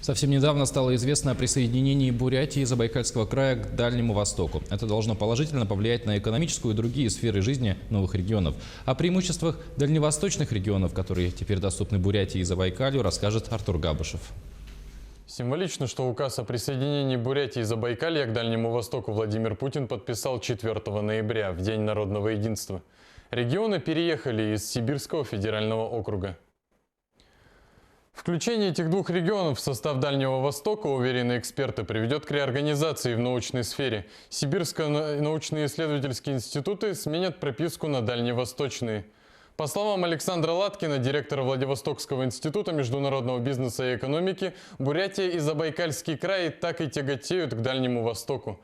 Совсем недавно стало известно о присоединении Бурятии и Забайкальского края к Дальнему Востоку. Это должно положительно повлиять на экономическую и другие сферы жизни новых регионов. О преимуществах дальневосточных регионов, которые теперь доступны Бурятии и Забайкалью, расскажет Артур Габышев. Символично, что указ о присоединении Бурятии и Забайкалья к Дальнему Востоку Владимир Путин подписал 4 ноября, в День народного единства. Регионы переехали из Сибирского федерального округа. Включение этих двух регионов в состав Дальнего Востока, уверены эксперты, приведет к реорганизации в научной сфере. Сибирские научные исследовательские институты сменят прописку на дальневосточные. По словам Александра Латкина, директора Владивостокского института международного бизнеса и экономики, Бурятия и Забайкальский край так и тяготеют к Дальнему Востоку.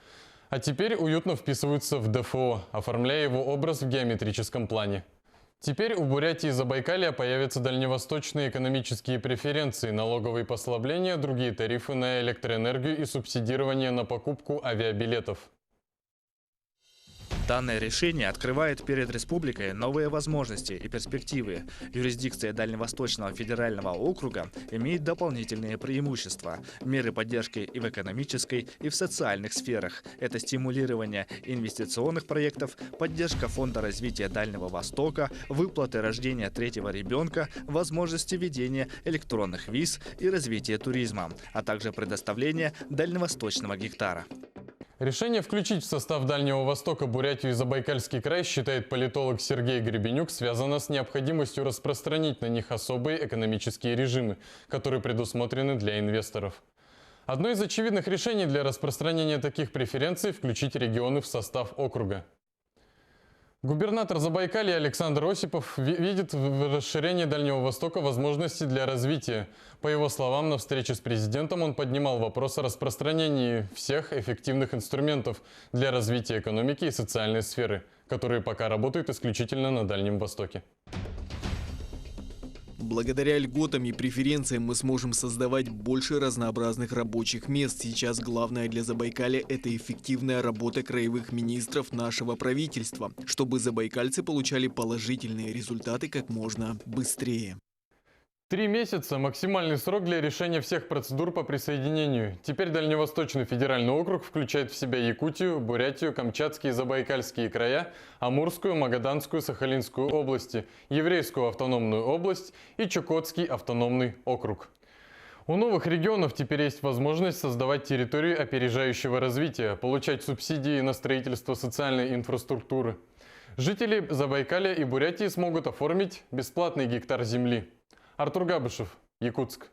А теперь уютно вписываются в ДФО, оформляя его образ в геометрическом плане. Теперь у Бурятии и Забайкалья появятся дальневосточные экономические преференции, налоговые послабления, другие тарифы на электроэнергию и субсидирование на покупку авиабилетов. Данное решение открывает перед республикой новые возможности и перспективы. Юрисдикция Дальневосточного федерального округа имеет дополнительные преимущества. Меры поддержки и в экономической, и в социальных сферах. Это стимулирование инвестиционных проектов, поддержка Фонда развития Дальнего Востока, выплаты рождения третьего ребенка, возможности ведения электронных виз и развитие туризма, а также предоставление дальневосточного гектара. Решение включить в состав Дальнего Востока Бурятию и Забайкальский край, считает политолог Сергей Гребенюк, связано с необходимостью распространить на них особые экономические режимы, которые предусмотрены для инвесторов. Одно из очевидных решений для распространения таких преференций – включить регионы в состав округа. Губернатор Забайкалья Александр Осипов видит в расширении Дальнего Востока возможности для развития. По его словам, на встрече с президентом он поднимал вопрос о распространении всех эффективных инструментов для развития экономики и социальной сферы, которые пока работают исключительно на Дальнем Востоке. Благодаря льготам и преференциям мы сможем создавать больше разнообразных рабочих мест. Сейчас главное для Забайкалья – это эффективная работа краевых министров нашего правительства, чтобы забайкальцы получали положительные результаты как можно быстрее. 3 месяца – максимальный срок для решения всех процедур по присоединению. Теперь Дальневосточный федеральный округ включает в себя Якутию, Бурятию, Камчатские и Забайкальские края, Амурскую, Магаданскую, Сахалинскую области, Еврейскую автономную область и Чукотский автономный округ. У новых регионов теперь есть возможность создавать территорию опережающего развития, получать субсидии на строительство социальной инфраструктуры. Жители Забайкалья и Бурятии смогут оформить бесплатный гектар земли. Артур Габышев, Якутск.